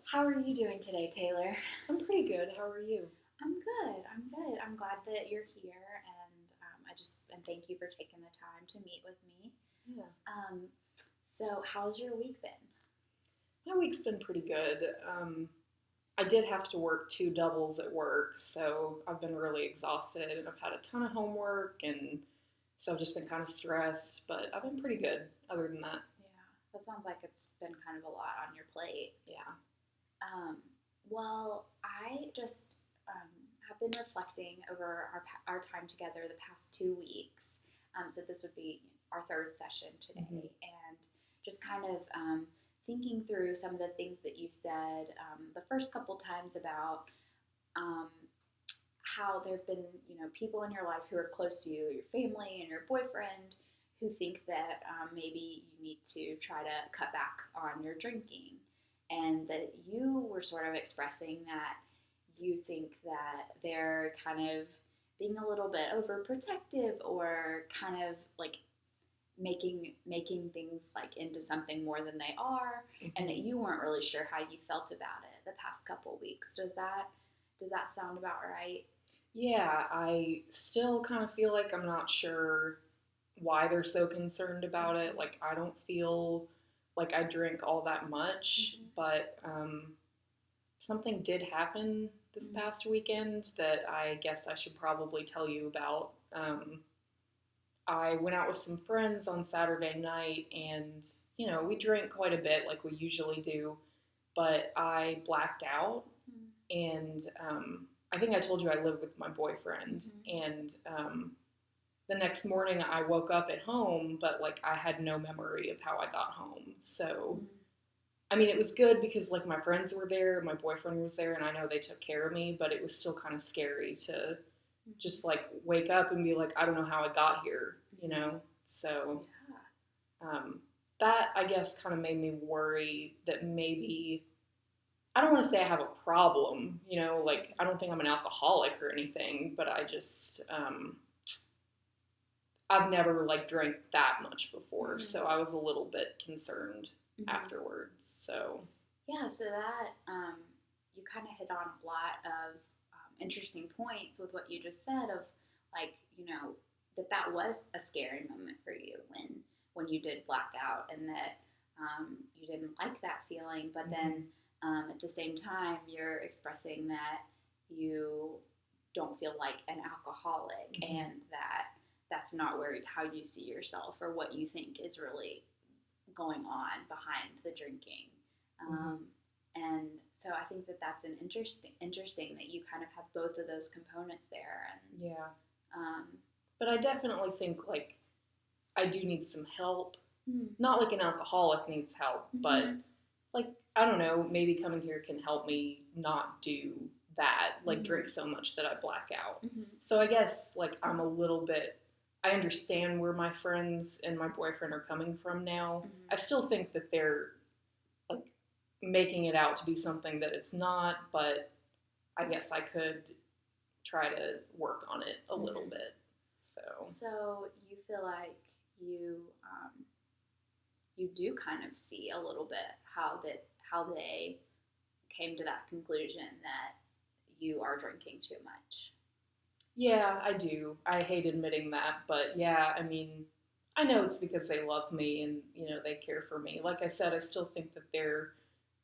How are you doing today, Taylor? I'm pretty good. How are you? I'm good. I'm good. I'm glad that you're here, and thank you for taking the time to meet with me. Yeah. Um, so, how's your week been? My week's been pretty good. I did have to work two doubles at work, so I've been really exhausted and I've had a ton of homework, and so I've just been kind of stressed, but I've been pretty good other than that. Yeah, that sounds like it's been kind of a lot on your plate. Yeah. Um, well, I just um, have been reflecting over our time together the past 2 weeks. So this would be our third session today, Hmm. and just kind of thinking through some of the things that you said the first couple times about um, how there have been, people in your life who are close to you, your family and your boyfriend, who think that maybe you need to try to cut back on your drinking, and that you were sort of expressing that you think that they're kind of being a little bit overprotective or kind of like making things like into something more than they are, and that Hmm. you weren't really sure how you felt about it the past couple weeks. Does that sound about right? Yeah, I still kind of feel like I'm not sure why they're so concerned about it. Like, I don't feel like I drink all that much, Mm-hmm. but something did happen this Mm-hmm. past weekend that I guess I should probably tell you about. I went out with some friends on Saturday night, and we drank quite a bit like we usually do, but I blacked out. And I think I told you I live with my boyfriend. Mm-hmm. And the next morning I woke up at home, but like I had no memory of how I got home. So Mm-hmm. I mean, it was good because like my friends were there, my boyfriend was there, and I know they took care of me, but it was still kind of scary to just like wake up and be like, I don't know how I got here, you Mm-hmm. know? So Yeah. um, that I guess kind of made me worry that maybe I don't want to say I have a problem, like I don't think I'm an alcoholic or anything, but I just I've never like drank that much before, Mm-hmm. so I was a little bit concerned Mm-hmm. afterwards. So Yeah, so that you kind of hit on a lot of interesting points with what you just said of like that was a scary moment for you when you did black out, and that you didn't like that feeling, but then mhm, at the same time you're expressing that you don't feel like an alcoholic, mhm, and that that's not where how you see yourself or what you think is really going on behind the drinking. mhm, Um, and so I think that that's an interesting that you kind of have both of those components there. And yeah. um, But I definitely think like I do need some help. mm-hmm. Not like an alcoholic needs help, but Mm-hmm. like I don't know, maybe coming here can help me not do that, like Mm-hmm. drink so much that I black out. Mm-hmm. So I guess like I'm a little bit I understand where my friends and my boyfriend are coming from now. I Mm-hmm. still think that they're like making it out to be something that it's not, but I guess I could try to work on it a little Mm-hmm. bit. So, So you feel like you you do kind of see a little bit how they came to that conclusion that you are drinking too much. yeah, I do. I hate admitting that, but yeah, I mean, I know it's because they love me and, they care for me. Like I said, I still think that they're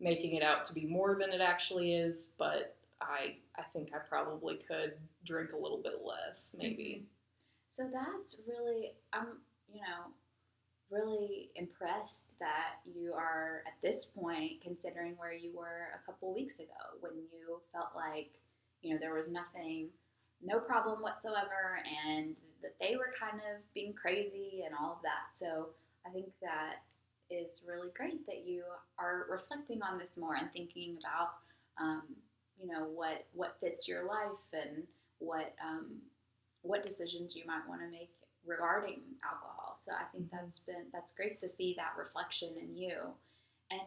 making it out to be more than it actually is, but I think I probably could drink a little bit less, Mm-hmm. maybe. So that's really, you know, really impressed that you are at this point considering where you were a couple weeks ago when you felt like, there was nothing, no problem whatsoever, and that they were kind of being crazy and all of that. So I think that is really great that you are reflecting on this more and thinking about, um, what fits your life, and what what decisions you might want to make regarding alcohol. So I think Hmm. that's great to see that reflection in you. And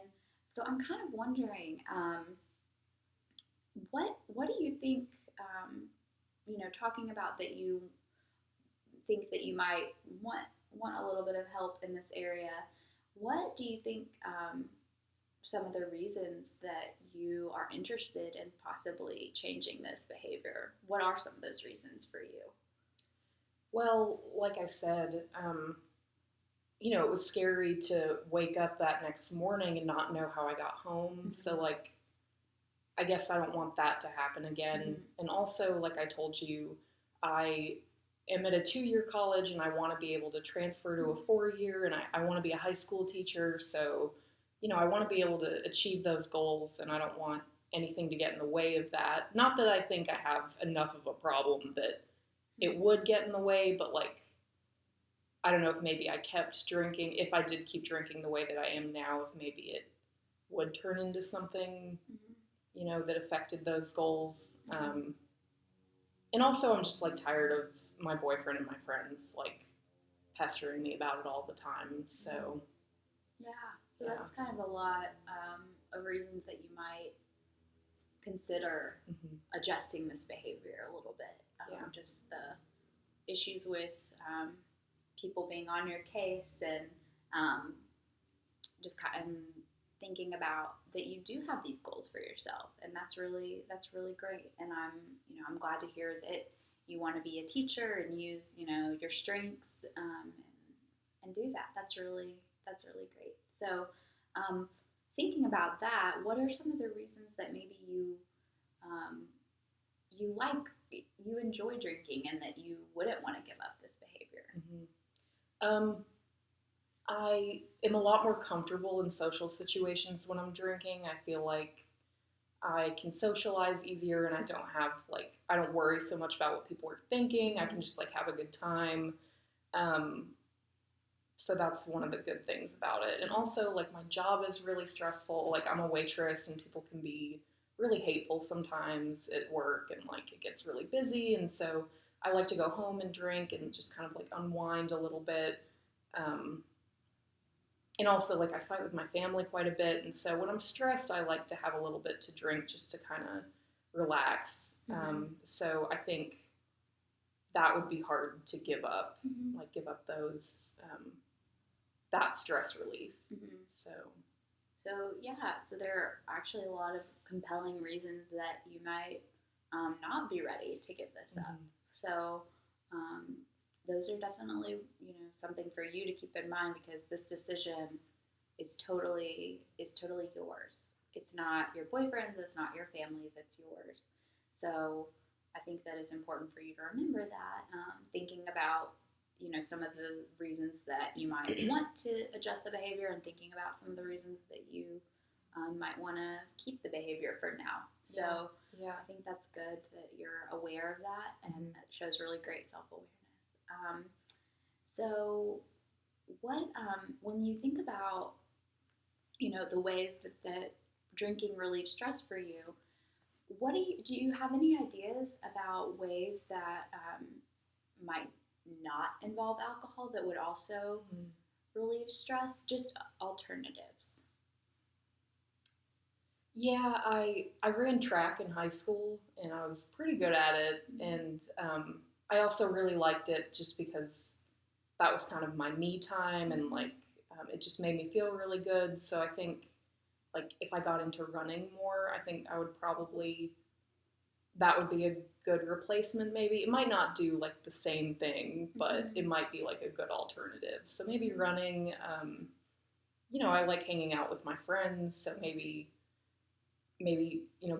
so I'm kind of wondering, what do you think? Talking about that you think that you might want a little bit of help in this area. What do you think? some of the reasons that you are interested in possibly changing this behavior? What are some of those reasons for you? Well, like I said, it was scary to wake up that next morning and not know how I got home. So, Mm-hmm. like, I guess I don't want that to happen again. Mm-hmm. And also, like I told you, I am at a 2 year college and I want to be able to transfer to a 4 year, and I want to be a high school teacher. So, I want to be able to achieve those goals, and I don't want anything to get in the way of that. Not that I think I have enough of a problem that it would get in the way, but like, I don't know if maybe I kept drinking, if I did keep drinking the way that I am now, if maybe it would turn into something, Mm-hmm. that affected those goals. Mm-hmm. And also, I'm just like tired of my boyfriend and my friends like pestering me about it all the time. Mm-hmm. So, Yeah, so yeah. that's kind of a lot of reasons that you might consider Hmm. adjusting this behavior a little bit. Yeah. Just the issues with people being on your case, and um, just kind of thinking about that you do have these goals for yourself, and that's really great. And I'm glad to hear that you want to be a teacher and use your strengths, and do that. That's really great. So, um, thinking about that, what are some of the reasons that maybe um, you like you enjoy drinking and that you wouldn't want to give up this behavior? Hmm. Um, I am a lot more comfortable in social situations when I'm drinking. I feel like I can socialize easier and I don't worry so much about what people are thinking. I can Mm-hmm. just like have a good time. Um, so that's one of the good things about it. And also, like, my job is really stressful. Like, I'm a waitress and people can be really hateful sometimes at work, and like it gets really busy. And so I like to go home and drink and just kind of like unwind a little bit. Um, and also, like, I fight with my family quite a bit, and so when I'm stressed, I like to have a little bit to drink just to kind of relax. Mm-hmm. So I think that would be hard to give up, Mm-hmm. like give up that stress relief. Mm-hmm. So So yeah, so there are actually a lot of compelling reasons that you might not be ready to give this up. mhm. So um, those are definitely something for you to keep in mind, because this decision is totally yours. It's not your boyfriend's. It's not your family's. It's yours. So I think that is important for you to remember that. Thinking about some of the reasons that you might want to adjust the behavior, and thinking about some of the reasons that you might want to keep the behavior for now. Yeah, So yeah. I think that's good that you're aware of that, and Mhm. that shows really great self-awareness. So what when you think about the ways that drinking relieves stress for you, what do you have any ideas about ways that might not involve alcohol that would also Mhm. relieve stress? Just alternatives. Yeah, I ran track in high school and I was pretty good at it, and I also really liked it just because that was kind of my me time, and Mm-hmm. like it just made me feel really good. So I think like if I got into running more, I think I would probably that would be a good replacement. Maybe it might not do like the same thing, but Mm-hmm. it might be like a good alternative. So maybe Mm-hmm. running. I like hanging out with my friends, so maybe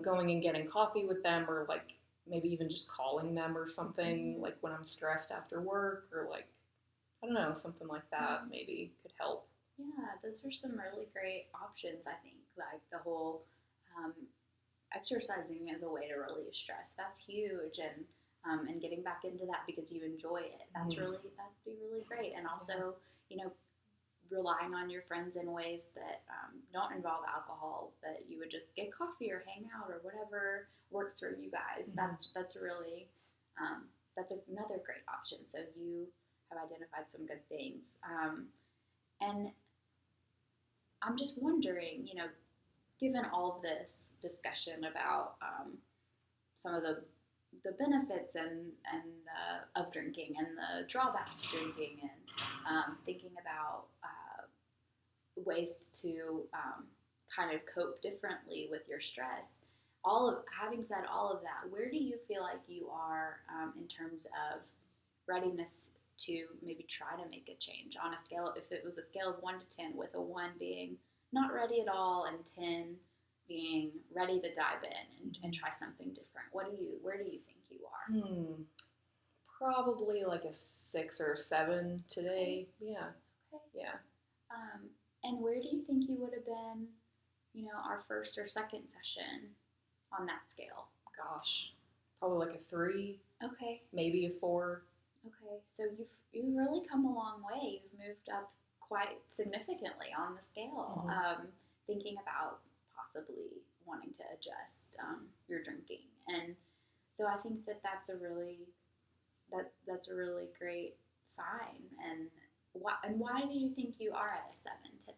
going and getting coffee with them, or like maybe even just calling them or something, Mm-hmm. like when I'm stressed after work, or like I don't know, something like that Mm-hmm. maybe could help. Yeah, those are some really great options. I think like the whole um, exercising as a way to relieve stress. That's huge, and getting back into that because you enjoy it. Mm-hmm. That'd be really great. And Yeah. also, you know, relying on your friends in ways that don't involve alcohol, that you would just get coffee or hang out or whatever works for you guys. Mm-hmm. That's really that's another great option. So you have identified some good things. And I'm just wondering, given all of this discussion about some of the benefits and of drinking and the drawbacks to drinking, and thinking about ways to kind of cope differently with your stress. Having said all of that, where do you feel like you are in terms of readiness to maybe try to make a change on a scale? If it was a scale of 1 to 10, with a 1 being not ready at all and 10 being ready to dive in and try something different, where do you think you are? Probably like a 6 or 7 today. Yeah. Okay. Yeah. And where do you think you would have been, our first or second session on that scale? Gosh, probably like a 3. Okay. Maybe a 4. Okay. So you've really come a long way. You've moved up quite significantly on the scale. Thinking about possibly wanting to adjust your drinking, and so I think that's a really great sign. And why do you think you are at a 7 today?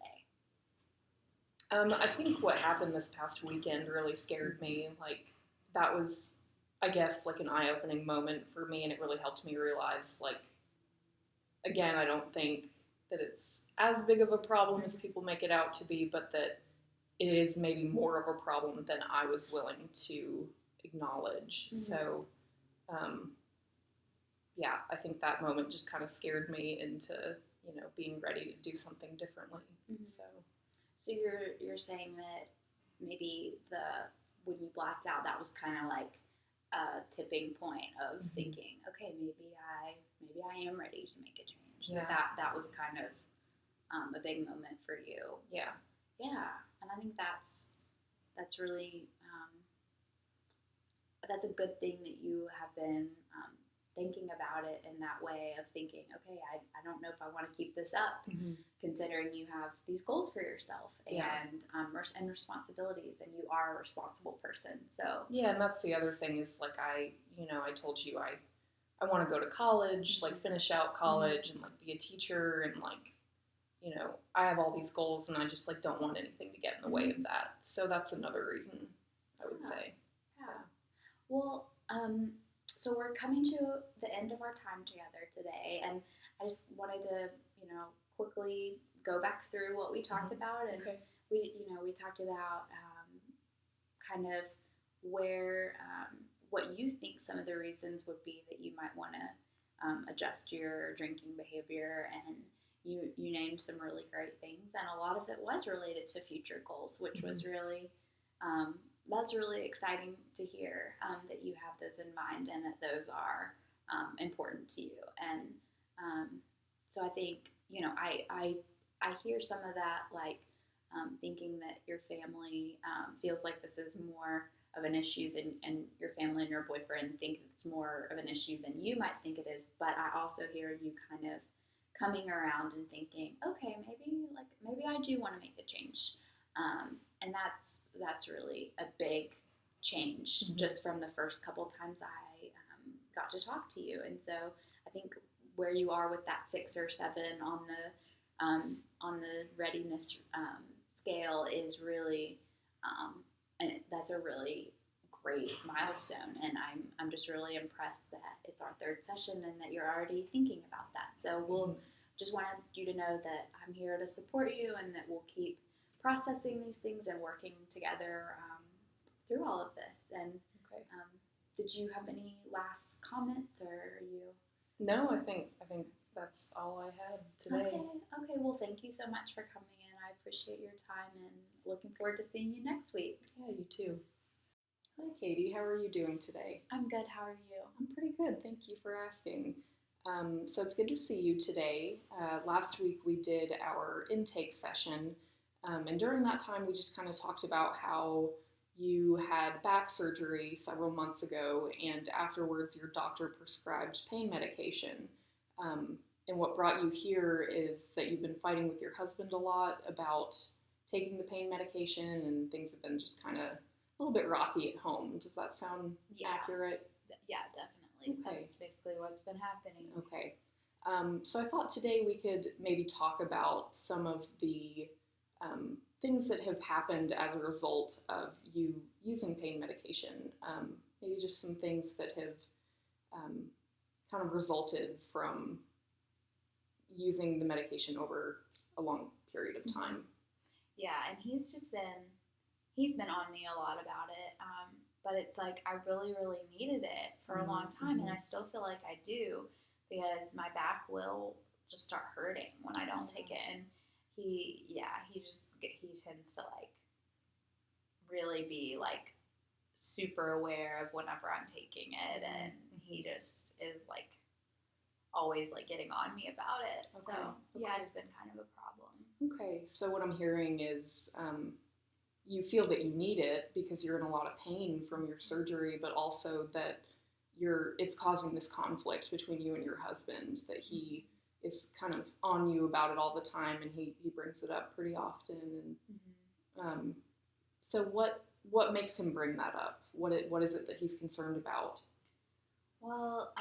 I think what happened this past weekend really scared me. Like, that was, I guess, like an eye-opening moment for me, and it really helped me realize, like, again, I don't think that it's as big of a problem as people make it out to be, but that it is maybe more of a problem than I was willing to acknowledge. So, yeah, I think that moment just kind of scared me into, being ready to do something differently. So you're saying that maybe when you blacked out, that was kind of like a tipping point of thinking, okay, maybe I am ready to make a change. Yeah. That was kind of a big moment for you. Yeah. Yeah, and I think that's really that's a good thing that you have been thinking about it in that way of thinking, okay, I don't know if I want to keep this up, considering you have these goals for yourself and responsibilities, and you are a responsible person. So yeah, and that's the other thing is, like, I told you I want to go to college, like finish out college and like be a teacher, and like, I have all these goals, and I just like don't want anything to get in the way of that. So that's another reason, I would say. Yeah. Well, so we're coming to the end of our time together today, and I just wanted to, quickly go back through what we talked about, and we talked about kind of where what you think some of the reasons would be that you might want to adjust your drinking behavior, and you named some really great things, and a lot of it was related to future goals, which was really that's really exciting to hear that you have those in mind and that those are important to you. And so I think, I hear some of that, like thinking that your family feels like this is more of an issue and your family and your boyfriend think it's more of an issue than you might think it is. But I also hear you kind of coming around and thinking, okay, maybe I do want to make a change. And that's really a big change just from the first couple times I got to talk to you. And so I think where you are with that 6 or 7 on the readiness scale is really, and that's a really great milestone. And I'm just really impressed that it's our 3rd session and that you're already thinking about that. So we'll just wanted you to know that I'm here to support you, and that we'll keep processing these things and working together through all of this. And did you have any last comments, or are you? No, I think that's all I had today. Okay. Well, thank you so much for coming in. I appreciate your time, and looking forward to seeing you next week. Yeah, you too. Hi, Katie. How are you doing today? I'm good. How are you? I'm pretty good. Thank you for asking. So it's good to see you today. Last week we did our intake session, and during that time we just kind of talked about how you had back surgery several months ago, and afterwards your doctor prescribed pain medication. And what brought you here is that you've been fighting with your husband a lot about taking the pain medication, and things have been just kind of a little bit rocky at home. Does that sound accurate? Yeah, definitely. Okay. That's basically what's been happening. Okay. So I thought today we could maybe talk about some of the things that have happened as a result of you using pain medication. Maybe just some things that have kind of resulted from using the medication over a long period of time. yeah, and he's been on me a lot about it. But it's like I really, really needed it for a long time, and Mm-hmm. I still feel like I do because my back will just start hurting when I don't take it. And he tends to like really be like super aware of whenever I'm taking it, and he Mm-hmm. just is like always like getting on me about it. So Okay. yeah, Okay. it's been kind of a problem. Okay. So what I'm hearing is you feel that you need it because you're in a lot of pain from your surgery, but also that it's causing this conflict between you and your husband, that he is kind of on you about it all the time, and he brings it up pretty often. And Mm-hmm. so what makes him bring that up? What is it that he's concerned about? Well,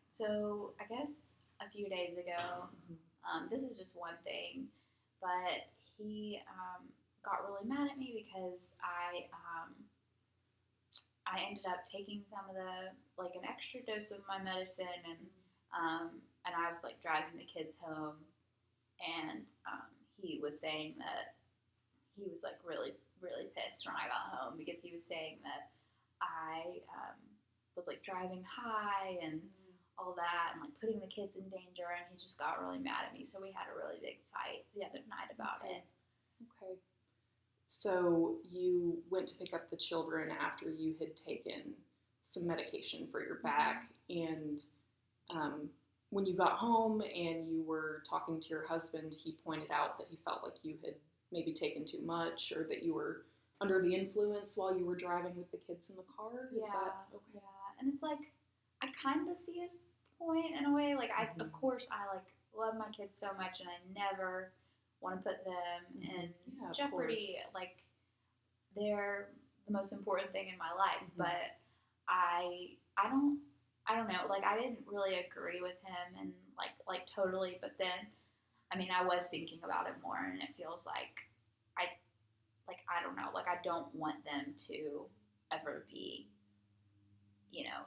so I guess a few days ago, Mm-hmm. this is just one thing, but he got really mad at me because I ended up taking some of the like an extra dose of my medicine, and I was like driving the kids home, and he was saying that he was like really really pissed when I got home because he was saying that I was like driving high and all that and like putting the kids in danger, and he just got really mad at me. So we had a really big fight the other night about Okay. it. Okay. So you went to pick up the children after you had taken some medication for your Mm-hmm. back, and um, when you got home and you were talking to your husband, he pointed out that he felt like you had maybe taken too much, or that you were under the influence while you were driving with the kids in the car. Is Yeah, that okay? yeah, and it's like I kind of see his point in a way. Like I, of Mm-hmm. course, I like love my kids so much, and I never want to put them Mm-hmm. in Yeah, of jeopardy. course. Like they're the most important thing in my life, Mm-hmm. but I, I don't, I don't know. Like I didn't really agree with him, and like totally. But then, I mean, I was thinking about it more, and it feels like I, like I don't know. Like I don't want them to ever be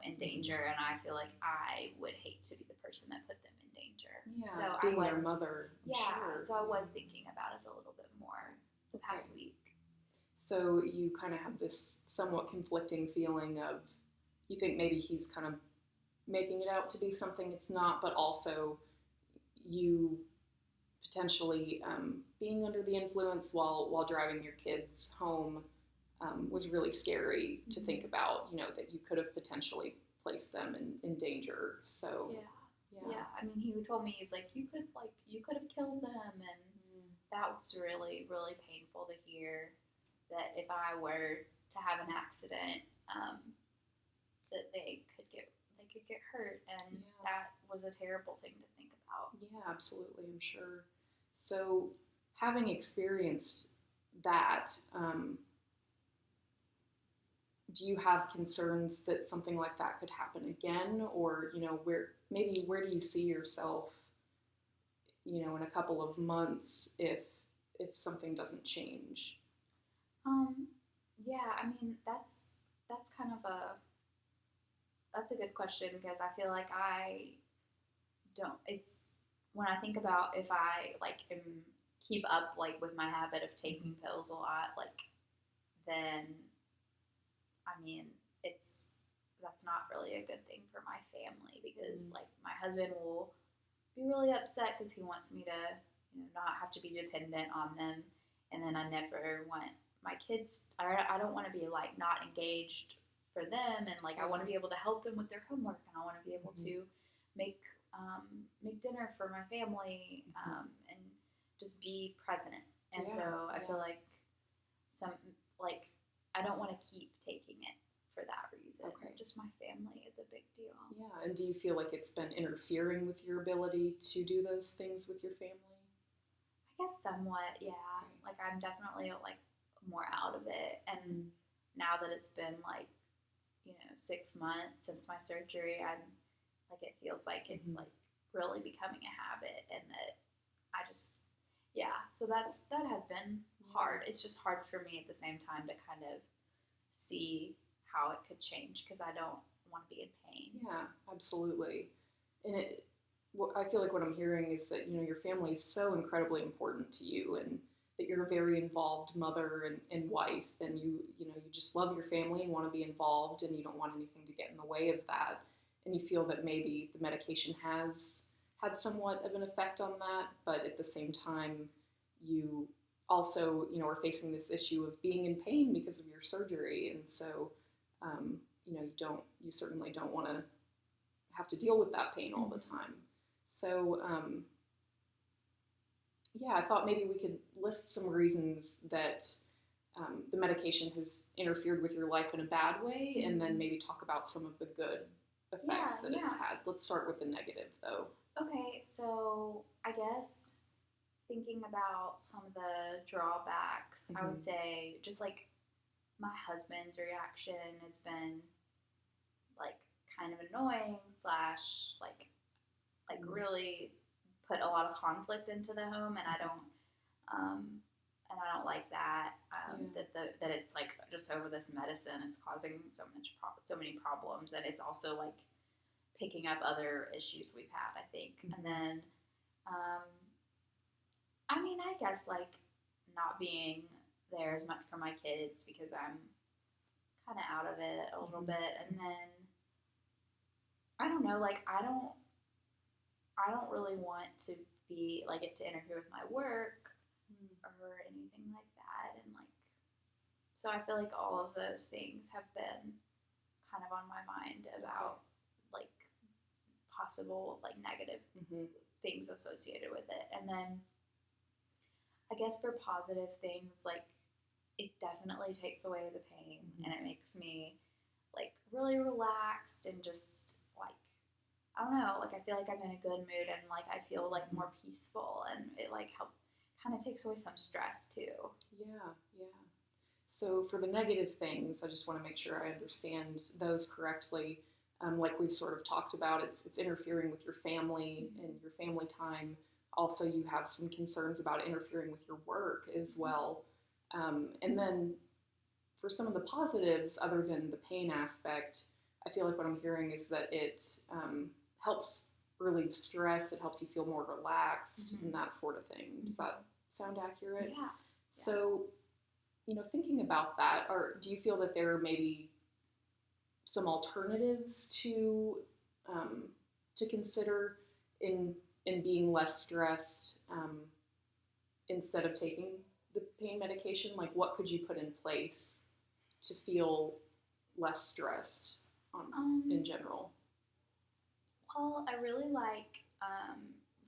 in Mm-hmm. danger, and I feel like I would hate to be the person that put them in danger. So Yeah, I being their was, mother, I'm yeah, sure. so I Yeah. was thinking about it a little bit more the Okay. past week. So you kind of have this somewhat conflicting feeling of you think maybe he's kind of making it out to be something it's not, but also you potentially being under the influence while driving your kids home was really scary to Mm-hmm. think about. You know that you could have potentially placed them in danger. So Yeah, yeah. yeah. I mean, he told me he's like, you could have killed them, and that was really, really painful to hear. That if I were to have an accident, that they could get hurt, and Yeah. that was a terrible thing to think about. Yeah, absolutely, I'm sure. So, having experienced that, do you have concerns that something like that could happen again, or where do you see yourself, in a couple of months if something doesn't change? Um, yeah, I mean that's kind of a that's a good question because I feel like I don't. It's when I think about if I like keep up like with my habit of taking Mm-hmm. pills a lot, like then I mean it's that's not really a good thing for my family because Mm-hmm. like my husband will be really upset because he wants me to not have to be dependent on them, and then I never want my kids. I don't want to be like not engaged for them, and like I want to Yeah. be able to help them with their homework, and I want to be able Mm-hmm. to make make dinner for my family, Mm-hmm. and just be present. And Yeah. so I Yeah. feel like some like I don't want to keep taking it for that reason. Okay. Just my family is a big deal. Yeah. And do you feel like it's been interfering with your ability to do those things with your family? I guess somewhat, yeah. Okay. Like I'm definitely like more out of it, and Mm-hmm. now that it's been like 6 months since my surgery, I'm like it feels like it's Mm-hmm. like really becoming a habit, and that I just yeah. So that has been Yeah. hard. It's just hard for me at the same time to kind of see how it could change because I don't want to be in pain. Yeah, absolutely. And I feel like what I'm hearing is that your family is so incredibly important to you, and that you're a very involved mother and wife, and you just love your family and want to be involved, and you don't want anything to get in the way of that, and you feel that maybe the medication has had somewhat of an effect on that, but at the same time, you also, are facing this issue of being in pain because of your surgery, and so, you certainly don't want to have to deal with that pain all the time. So, yeah, I thought maybe we could list some reasons that the medication has interfered with your life in a bad way, and then maybe talk about some of the good effects that it's had. Let's start with the negative, though. Okay, so I guess thinking about some of the drawbacks, I would say just like my husband's reaction has been like kind of annoying slash like really put a lot of conflict into the home, and I don't like that. That it's like just over this medicine, it's causing so many problems, and it's also like picking up other issues we've had, I think. And then, I mean, I guess like not being there as much for my kids because I'm kind of out of it a little bit, and then I don't know, like I don't really want to be like it to interfere with my work or anything like that, and like so I feel like all of those things have been kind of on my mind about like possible like negative things associated with it. And then I guess for positive things, like it definitely takes away the pain, and it makes me like really relaxed and just like I don't know, like I feel like I'm in a good mood, and like I feel like more peaceful, and it like kind of takes away some stress too. Yeah. So for the negative things, I just want to make sure I understand those correctly. Like we've sort of talked about, it's interfering with your family and your family time. Also, you have some concerns about interfering with your work as well. And then for some of the positives, other than the pain aspect, I feel like what I'm hearing is that it helps relieve stress. It helps you feel more relaxed and that sort of thing. Does that sound accurate? Yeah. So, thinking about that, or do you feel that there are maybe some alternatives to consider in being less stressed instead of taking the pain medication? Like, what could you put in place to feel less stressed in general? Well, I really like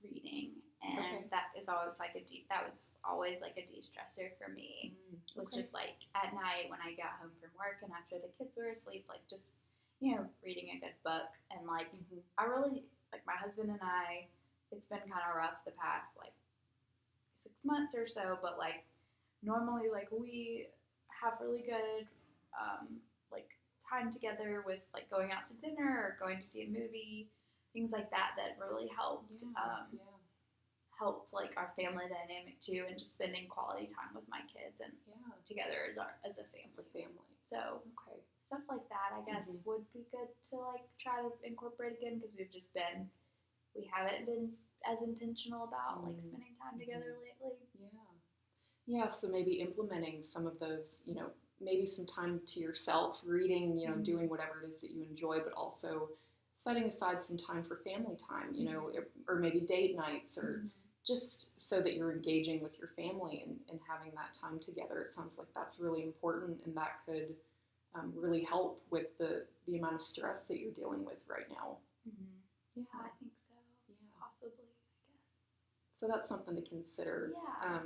reading, and that was always like a de-stressor for me. Was just like at night when I got home from work and after the kids were asleep, like just reading a good book, and like I really like my husband and I. It's been kind of rough the past like 6 months or so, but like normally like we have really good like time together with like going out to dinner or going to see a movie, things like that really helped helped like our family dynamic too, and just spending quality time with my kids and together as a family. So stuff like that I guess would be good to like try to incorporate again, because we haven't been as intentional about like spending time together lately. Yeah, so maybe implementing some of those, maybe some time to yourself, reading, doing whatever it is that you enjoy, but also setting aside some time for family time, or maybe date nights, or just so that you're engaging with your family and having that time together. It sounds like that's really important, and that could really help with the amount of stress that you're dealing with right now. Yeah, I think so. Possibly, I guess. So that's something to consider. Yeah.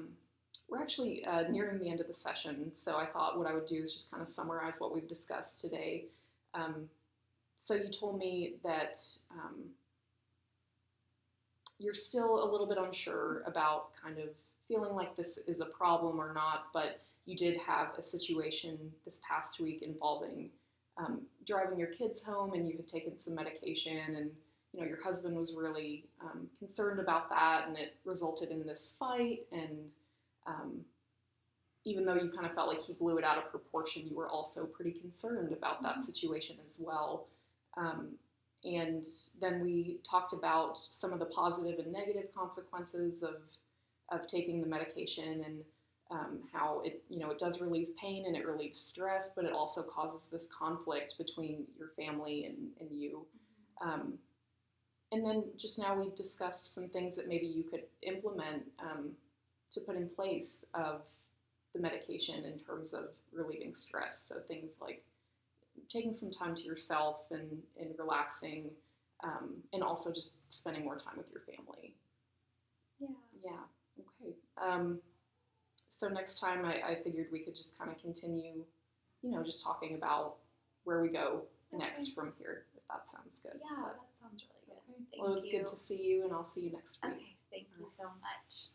We're actually nearing the end of the session, so I thought what I would do is just kind of summarize what we've discussed today. So you told me that you're still a little bit unsure about kind of feeling like this is a problem or not, but you did have a situation this past week involving driving your kids home, and you had taken some medication, and your husband was really concerned about that, and it resulted in this fight. And even though you kind of felt like he blew it out of proportion, you were also pretty concerned about that situation as well. And then we talked about some of the positive and negative consequences of taking the medication, and how it, it does relieve pain and it relieves stress, but it also causes this conflict between your family and you. Um, and then just now we discussed some things that maybe you could implement to put in place of the medication in terms of relieving stress. So things like taking some time to yourself and relaxing, and also just spending more time with your family. Yeah. Yeah. Okay. So next time I figured we could just kind of continue, just talking about where we go next from here, if that sounds good. Yeah, that sounds really good. Okay. Thank Well, it was you. good to see you, and I'll see you next week. Okay, thank you so much.